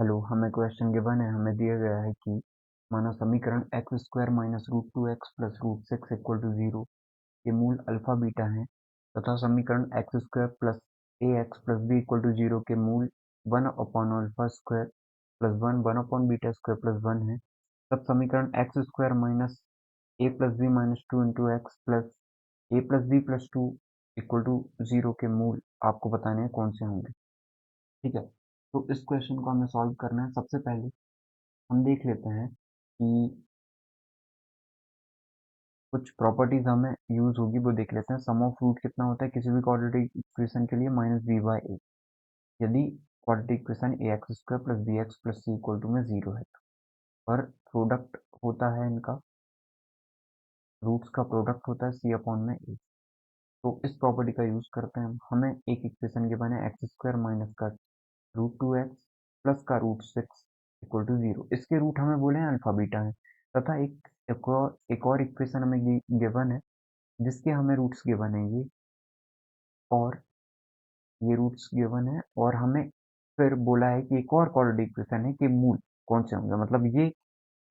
Hello, हमें question given है। हमें दिया गया है कि माना समीकरण X square minus root two X plus root six equal to zero के मूल अल्फा बीटा हैं तथा समीकरण X square plus A X plus B equal to zero के मूल one upon alpha square plus one upon beta square plus one है। तब समीकरण X square minus A plus B minus two into X plus A plus B plus two equal to zero के मूल आपको बताने हैं कौन से होंगे। ठीक है, तो इस क्वेश्चन को हमें सॉल्व करना है। सबसे पहले हम देख लेते हैं कि कुछ प्रॉपर्टीज हमें यूज होगी, वो देख लेते हैं। सम ऑफ रूट कितना होता है किसी भी क्वाड्रेटिक इक्वेशन के लिए, माइनस बी बाई ए। यदि quadratic equation A X square plus B X plus C equal to में जीरो है और प्रोडक्ट होता है इनका, रूट्स का प्रोडक्ट होता है सी अपॉन में ए। तो इस प्रॉपर्टी का यूज करते हैं। हमें एक इक्वेशन के बने एक्स स्क्वायर माइनस का रूट टू एक्स प्लस का root six equal to zero. इसके रूट हमें बोले हैं अल्फा बीटा है तथा एक और इक्वेशन हमें गिवन है जिसके हमें रूट्स गिवन है और ये रूट्स गिवन है और हमें फिर बोला है कि एक और क्वाड्रेटिक इक्वेशन है कि मूल कौन से होंगे। मतलब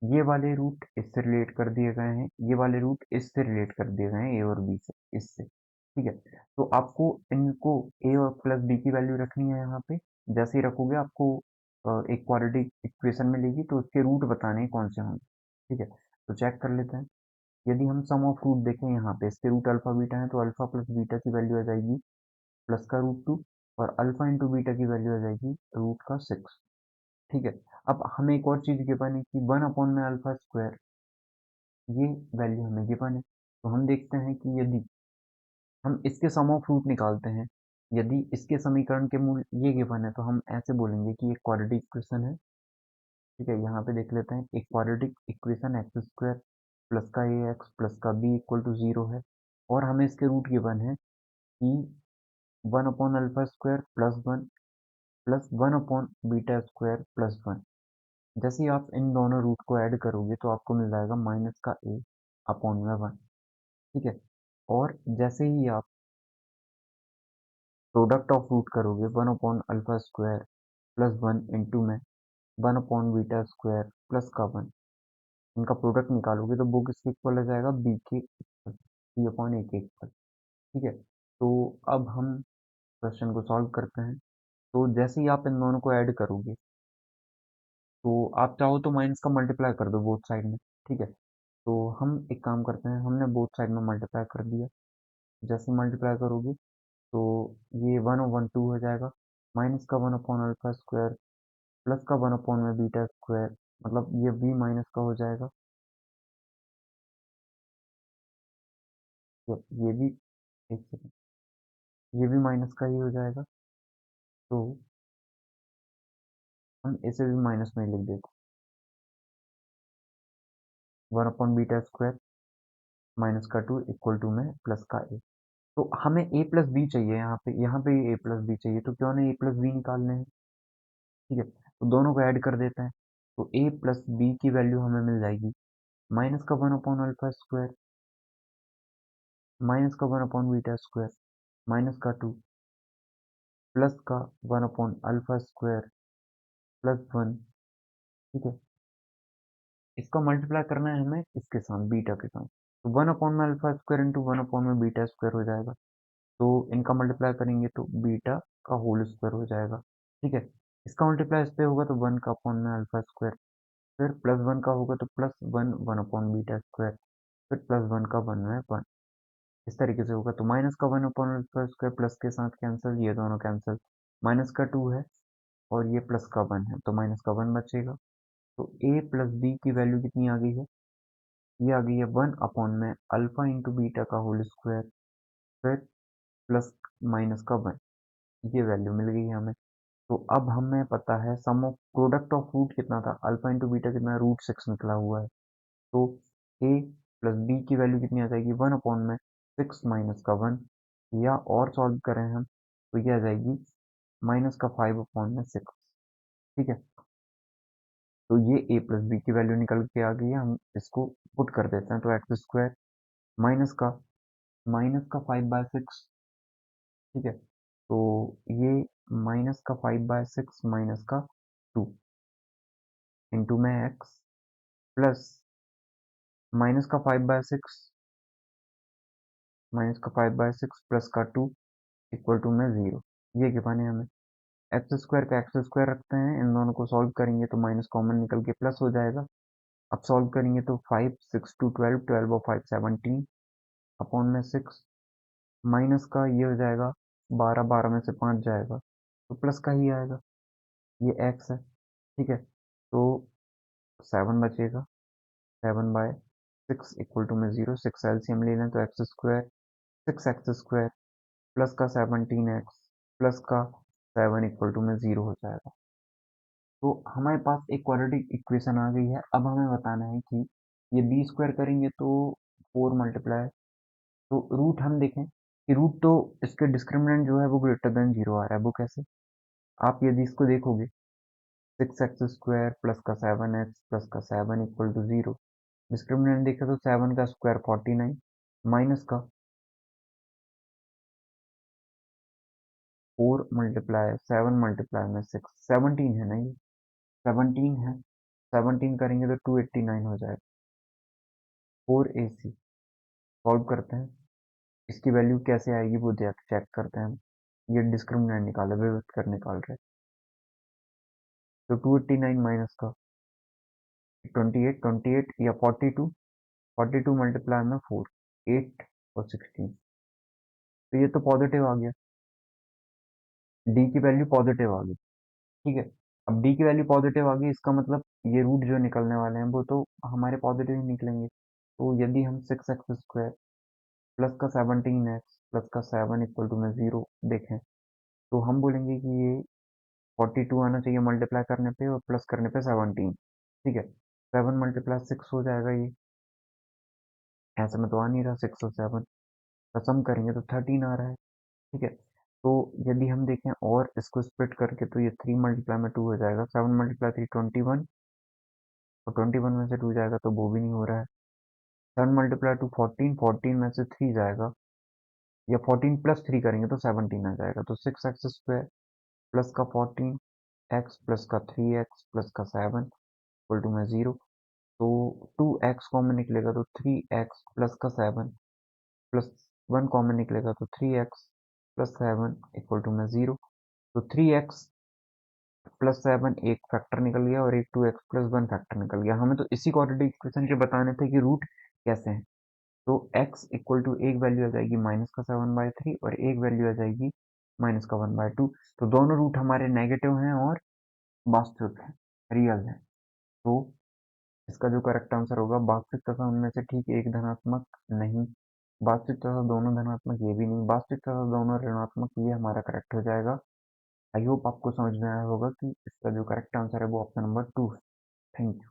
ये वाले रूट इससे रिलेट कर दिए गए हैं, ये वाले रूट इससे रिलेट कर दिए गए हैं, ए और बी से, इससे। ठीक है, तो आपको इनको ए और प्लस बी की वैल्यू रखनी है यहाँ पे। जैसे ही रखोगे आपको एक क्वाड्रेटिक इक्वेशन मिलेगी, तो उसके रूट बताने हैं कौन से होंगे। ठीक है, तो चेक कर लेते हैं। यदि हम सम ऑफ रूट देखें यहाँ पे, इसके रूट अल्फा बीटा है तो अल्फा प्लस बीटा की वैल्यू आ जाएगी प्लस का रूट टू और अल्फा इंटू बीटा की वैल्यू आ जाएगी रूट का सिक्स। ठीक है, अब हमें एक और चीज गिवन है कि वन अपॉन में अल्फा स्क्वायर, ये वैल्यू हमें गिवन है। तो हम देखते हैं कि यदि हम इसके सम ऑफ रूट निकालते हैं, यदि इसके समीकरण के मूल ये गिवन है, तो हम ऐसे बोलेंगे कि एक क्वाड्रेटिक इक्वेशन है। ठीक है, यहाँ पे देख लेते हैं। एक quadratic equation x square plus का ए एक्स प्लस का बी इक्वल टू जीरो है और हमें इसके रूट गिवन है कि one upon alpha square plus one upon beta square plus one. जैसे ही आप इन दोनों रूट को ऐड करोगे तो आपको मिल जाएगा माइनस का ए अपॉन में वन। ठीक है, और जैसे ही आप प्रोडक्ट ऑफ रूट करोगे one upon alpha square plus one into में one upon beta square plus का वन, इनका प्रोडक्ट निकालोगे तो वो किसके इक्वल आ जाएगा, बी के इक्वल, बी अपॉन ए के इक्वल। ठीक है, तो अब हम क्वेश्चन को सॉल्व करते हैं। तो जैसे ही आप इन दोनों को ऐड करोगे, तो आप चाहो तो माइनस का मल्टीप्लाई कर दो बोथ साइड में। ठीक है, तो हम एक काम करते हैं, हमने बोथ साइड में मल्टीप्लाई कर दिया। जैसे मल्टीप्लाई करोगे तो ये वन और वन टू हो जाएगा, माइनस का one upon alpha square plus का वन अपॉन में बीटा स्क्वायर, मतलब ये भी माइनस का हो जाएगा। ये भी, एक सेकेंड, ये भी माइनस का ही हो जाएगा। तो हम इसे भी माइनस में ही लिख देते, one upon beta square minus का टू इक्वल टू में प्लस का ए। तो हमें ए प्लस बी चाहिए यहाँ पे ए प्लस बी चाहिए, तो क्यों नहीं ए प्लस बी निकालने हैं। ठीक है, तो दोनों को ऐड कर देते हैं। तो ए प्लस बी की वैल्यू हमें मिल जाएगी माइनस का one upon alpha square minus का one upon beta square minus का टू प्लस का one upon alpha square plus one. ठीक है, इसका मल्टीप्लाई करना है हमें इसके साथ, बीटा के साथ। तो वन अपॉन में alpha square into one upon में बीटा स्क्वायर हो जाएगा। तो इनका मल्टीप्लाई करेंगे तो बीटा का होल स्क्वायर हो जाएगा। ठीक है, इसका मल्टीप्लाई इस पे होगा तो वन का अपॉन में अल्फा स्क्वायर, फिर प्लस वन का होगा तो plus one one upon beta square, फिर प्लस वन का वन में वन। इस तरीके से होगा। तो माइनस का one upon alpha square plus के साथ कैंसिल, ये दोनों कैंसिल, माइनस का टू है और ये प्लस का वन है तो माइनस का वन बचेगा। तो ए प्लस बी की वैल्यू कितनी आ गई है, ये आ गई है वन अपॉन में अल्फा इंटू बीटा का होल स्क्वायर फिर प्लस माइनस का वन, ये वैल्यू मिल गई है हमें। तो अब हमें पता है सम ऑफ प्रोडक्ट ऑफ रूट कितना था, अल्फा इंटू बीटा कितना, रूट सिक्स निकला हुआ है। तो ए प्लस बी की वैल्यू कितनी आ जाएगी, वन अपॉन में सिक्स माइनस का वन, या और सॉल्व करें हम तो ये आ जाएगी माइनस का फाइव अपॉन में सिक्स। ठीक है, तो ये ए प्लस बी की वैल्यू निकल के आ गई है। हम इसको पुट कर देते हैं। तो एक्स स्क्वायर माइनस का फाइव बाय सिक्स। ठीक है, तो ये माइनस का फाइव बाय सिक्स माइनस का टू, इंटू में एक्स प्लस माइनस का 5/6 प्लस का 2 इक्वल टू में 0। ये गिवन है हमें। एक्स स्क्वायर का एक्स स्क्वायर रखते हैं, इन दोनों को सॉल्व करेंगे तो माइनस कॉमन निकल के प्लस हो जाएगा। अब सॉल्व करेंगे तो 5 6 2 12 12 और 5 17 अपॉन में 6 माइनस का ये हो जाएगा 12 12 में से 5 जाएगा तो प्लस का ही आएगा। ये एक्स है, ठीक है। तो 7 बचेगा, 7/6 इक्वल टू में 0। 6 एलसीएम ले लें तो एक्स स्क्वायर 6x² प्लस का 17x प्लस का 7 इक्वल टू में 0 हो जाएगा। तो हमारे पास एक क्वाड्रेटिक इक्वेशन आ गई है। अब हमें बताना है कि ये बी स्क्वायर करेंगे तो 4 मल्टीप्लाई, तो रूट हम देखें कि रूट तो इसके डिस्क्रिमिनेंट जो है वो ग्रेटर देन 0 आ रहा है। वो कैसे? आप यदि इसको देखोगे 6x² प्लस का 7x प्लस का 7 इक्वल टू 0, डिस्क्रिमिनेंट देखें तो 7 का स्क्वायर 49 माइनस का 4 मल्टीप्लाई 7 मल्टीप्लाई में 6 17 है ना, ये 17 है। 17 करेंगे तो 289 हो जाएगा। 4ac सॉल्व करते हैं, इसकी वैल्यू कैसे आएगी वो चेक करते हैं हम। ये डिस्क्रिमिनेंट निकाले, विभक्त कर निकाल रहे, तो 289 माइनस का 28 28 या 42 42 मल्टीप्लाई में 4 8 और 16, तो ये तो पॉजिटिव आ गया। डी की वैल्यू पॉजिटिव आ गई, ठीक है। अब डी की वैल्यू पॉजिटिव आ गई, इसका मतलब ये रूट जो निकलने वाले हैं वो तो हमारे पॉजिटिव ही निकलेंगे। तो यदि हम 6x² प्लस का 17x प्लस का 7 इक्वल टू में 0 देखें तो हम बोलेंगे कि ये 42 आना चाहिए मल्टीप्लाई करने पे और प्लस करने पे 17, ठीक है। 7 मल्टीप्लाई 6 हो जाएगा, ये ऐसे में तो आ नहीं रहा। 6 और 7 का सम करेंगे तो 13 आ रहा है, ठीक है। तो यदि हम देखें और इसको स्प्लिट करके तो ये 3 मल्टीप्लाई में 2 हो जाएगा। 7 मल्टीप्लाई 3 21 और 21 में से 2 जाएगा तो वो भी नहीं हो रहा है। 7 मल्टीप्लाई 2 14 14 में से 3 जाएगा, या 14 प्लस 3 करेंगे तो 17 आ जाएगा। तो 6x² प्लस का 14 एक्स प्लस का 3x प्लस का 7 इक्वल टू में 0। तो 2x कॉमन निकलेगा तो 3x प्लस का 7 प्लस 1 कॉमन निकलेगा तो 3x प्लस 7 इक्वल टू में 0। तो 3x प्लस 7 एक फैक्टर निकल गया और एक 2x प्लस 1 फैक्टर निकल गया। हमें तो इसी क्वाड्रेटिक इक्वेशन के बताने थे कि रूट कैसे हैं। तो x इक्वल टू एक वैल्यू आ जाएगी -7/3 और एक वैल्यू आ जाएगी -1/2। तो दोनों रूट हमारे नेगेटिव हैं और वास्तविक हैं, रियल हैं। तो इसका जो करेक्ट आंसर होगा वास्तविक तथा उनमें से ठीक एक धनात्मक नहीं, वास्तविक तथा दोनों धनात्मक ये भी नहीं, वास्तविक तथा दोनों ऋणात्मक ये हमारा करेक्ट हो जाएगा। आई होप आपको समझ में आया होगा कि इसका जो करेक्ट आंसर है वो ऑप्शन नंबर 2 है। Thank you.